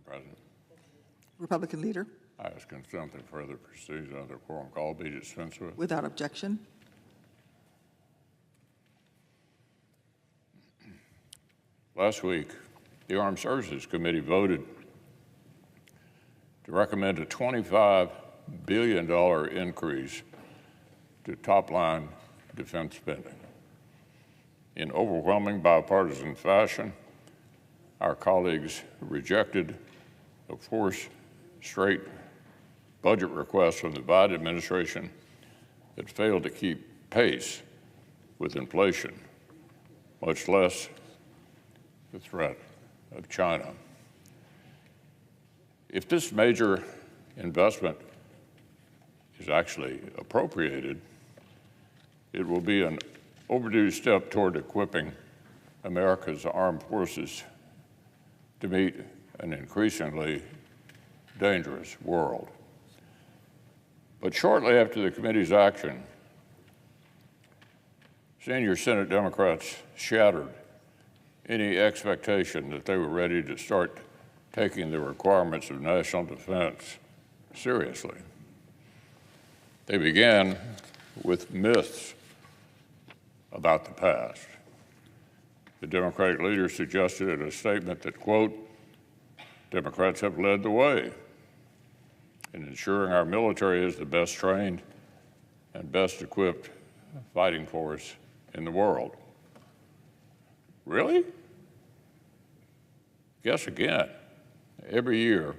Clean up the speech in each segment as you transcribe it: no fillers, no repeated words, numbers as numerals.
President. Republican Leader. I ask consent that further proceedings under quorum call be dispensed with. Without objection. Last week, the Armed Services Committee voted to recommend a $25 billion increase to top-line defense spending. In overwhelming bipartisan fashion, our colleagues rejected a four-straight budget request from the Biden administration that failed to keep pace with inflation, much less the threat of China. If this major investment is actually appropriated, it will be an overdue step toward equipping America's armed forces to meet an increasingly dangerous world. But shortly after the committee's action, senior Senate Democrats shattered any expectation that they were ready to start taking the requirements of national defense seriously. They began with myths about the past. The Democratic leader suggested in a statement that, quote, Democrats have led the way in ensuring our military is the best trained and best equipped fighting force in the world. Really? Guess again. Every year,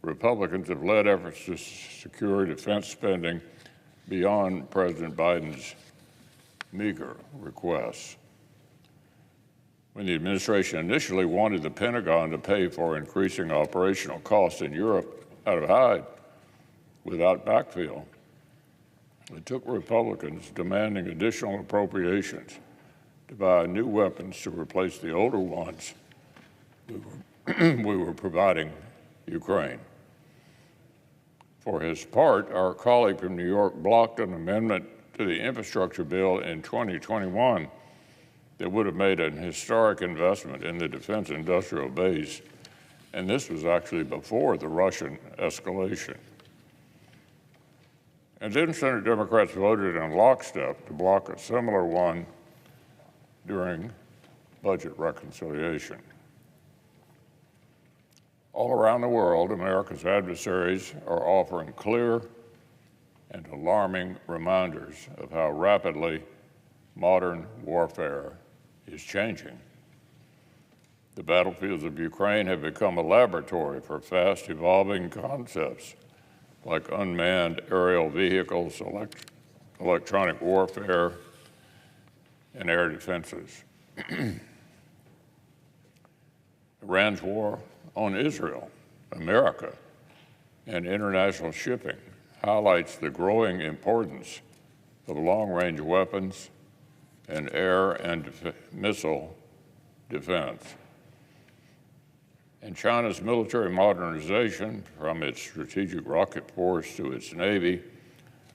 Republicans have led efforts to secure defense spending beyond President Biden's meager requests. When the administration initially wanted the Pentagon to pay for increasing operational costs in Europe out of hide without backfill, it took Republicans demanding additional appropriations to buy new weapons to replace the older ones we were providing Ukraine. For his part, our colleague from New York blocked an amendment to the infrastructure bill in 2021 that would have made an historic investment in the defense industrial base, and this was actually before the Russian escalation. And then Senate Democrats voted in lockstep to block a similar one during budget reconciliation. All around the world, America's adversaries are offering clear and alarming reminders of how rapidly modern warfare is changing. The battlefields of Ukraine have become a laboratory for fast evolving concepts like unmanned aerial vehicles, electronic warfare, and air defenses. Iran's war on Israel, America, and international shipping highlights the growing importance of long-range weapons and air and missile defense. And China's military modernization, from its strategic rocket force to its Navy,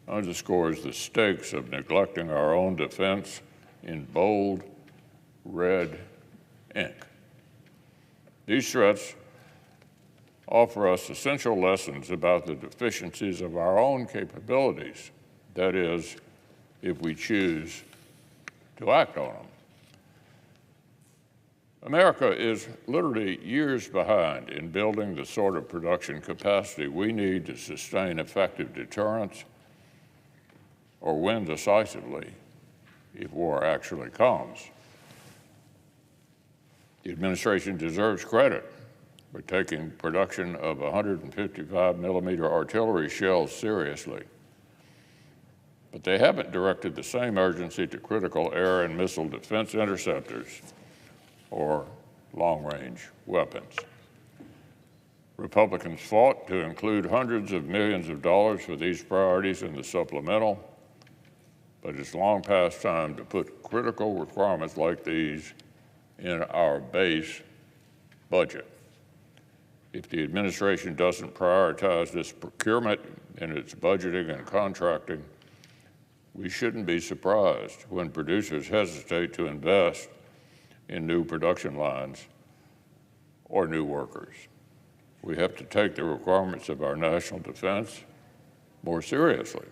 underscores the stakes of neglecting our own defense in bold, red ink. These threats offer us essential lessons about the deficiencies of our own capabilities, that is, if we choose to act on them. America is literally years behind in building the sort of production capacity we need to sustain effective deterrence or win decisively if war actually comes. The administration deserves credit for taking production of 155 millimeter artillery shells seriously. But they haven't directed the same urgency to critical air and missile defense interceptors or long-range weapons. Republicans fought to include hundreds of millions of dollars for these priorities in the supplemental, but it's long past time to put critical requirements like these in our base budget. If the administration doesn't prioritize this procurement in its budgeting and contracting, we shouldn't be surprised when producers hesitate to invest in new production lines or new workers. we have to take the requirements of our national defense more seriously.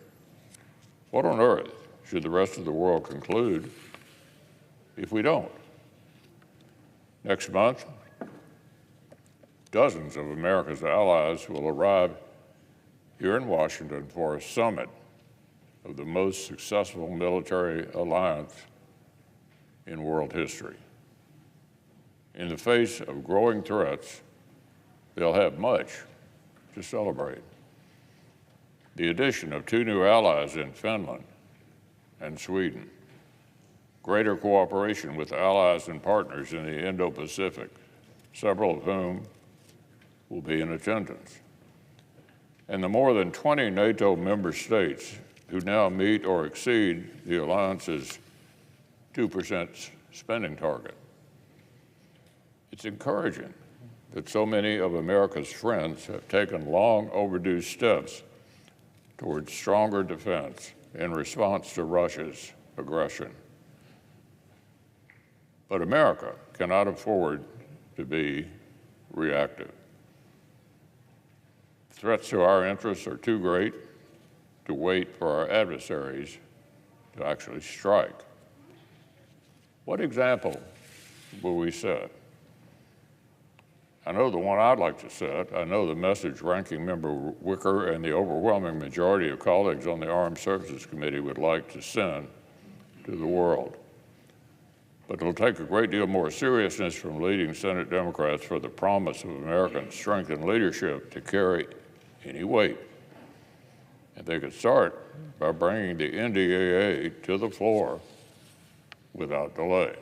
What on earth should the rest of the world conclude if we don't? Next month, dozens of America's allies will arrive here in Washington for a summit of the most successful military alliance in world history. In the face of growing threats, they'll have much to celebrate. The addition of 2 new allies in Finland and Sweden, greater cooperation with allies and partners in the Indo-Pacific, several of whom will be in attendance, and the more than 20 NATO member states who now meet or exceed the alliance's 2% spending target. It's encouraging that so many of America's friends have taken long overdue steps towards stronger defense in response to Russia's aggression. But America cannot afford to be reactive. Threats to our interests are too great to wait for our adversaries to actually strike. What example will we set? I know the one I'd like to set. I know the message Ranking Member Wicker and the overwhelming majority of colleagues on the Armed Services Committee would like to send to the world. But it'll take a great deal more seriousness from leading Senate Democrats for the promise of American strength and leadership to carry any weight. And they could start by bringing the NDAA to the floor without delay.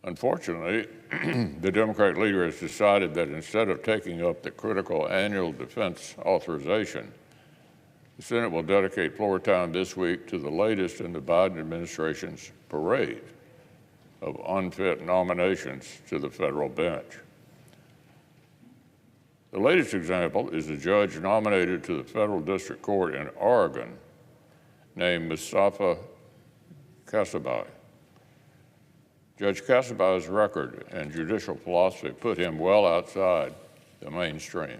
Unfortunately, the Democratic leader has decided that instead of taking up the critical annual defense authorization, the Senate will dedicate floor time this week to the latest in the Biden administration's parade of unfit nominations to the federal bench. The latest example is a judge nominated to the federal district court in Oregon named Mustafa Kasubhai. Judge Kasubhai's record and judicial philosophy put him well outside the mainstream.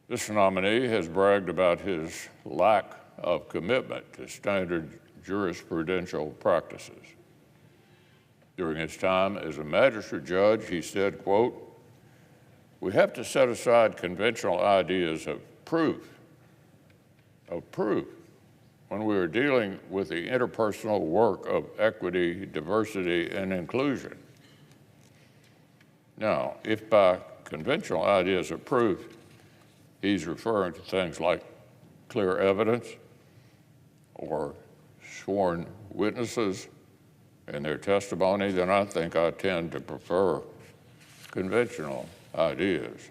This nominee has bragged about his lack of commitment to standard jurisprudential practices. During his time as a magistrate judge, he said, quote, "We have to set aside conventional ideas of proof, when we are dealing with the interpersonal work of equity, diversity, and inclusion." Now, if by conventional ideas of proof, he's referring to things like clear evidence or sworn witnesses and their testimony, then I think I tend to prefer conventional ideas.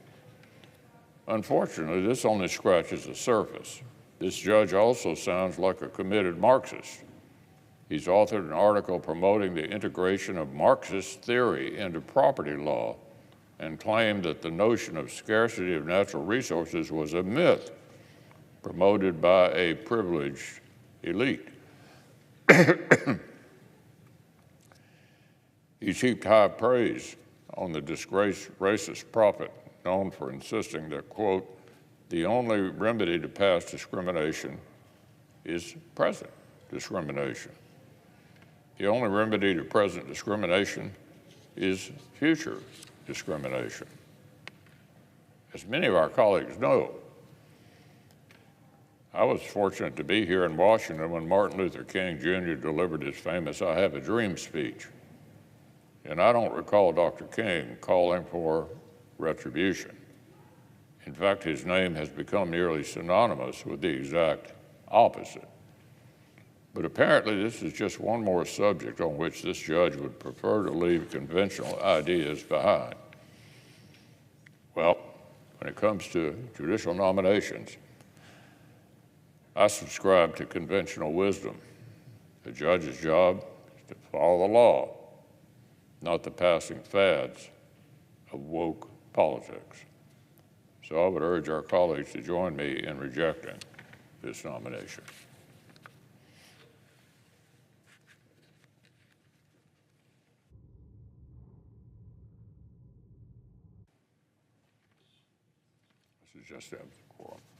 Unfortunately, this only scratches the surface. This judge also sounds like a committed Marxist. He's authored an article promoting the integration of Marxist theory into property law and claimed that the notion of scarcity of natural resources was a myth promoted by a privileged elite. He's heaped high praise on the disgraced racist prophet known for insisting that, quote, "The only remedy to past discrimination is present discrimination. The only remedy to present discrimination is future discrimination." As many of our colleagues know, I was fortunate to be here in Washington when Martin Luther King Jr. delivered his famous "I Have a Dream" speech. And I don't recall Dr. King calling for retribution. In fact, his name has become nearly synonymous with the exact opposite. But apparently, this is just one more subject on which this judge would prefer to leave conventional ideas behind. Well, when it comes to judicial nominations, I subscribe to conventional wisdom. The judge's job is to follow the law, not the passing fads of woke politics. So I would urge our colleagues to join me in rejecting this nomination. suggest that was a quorum.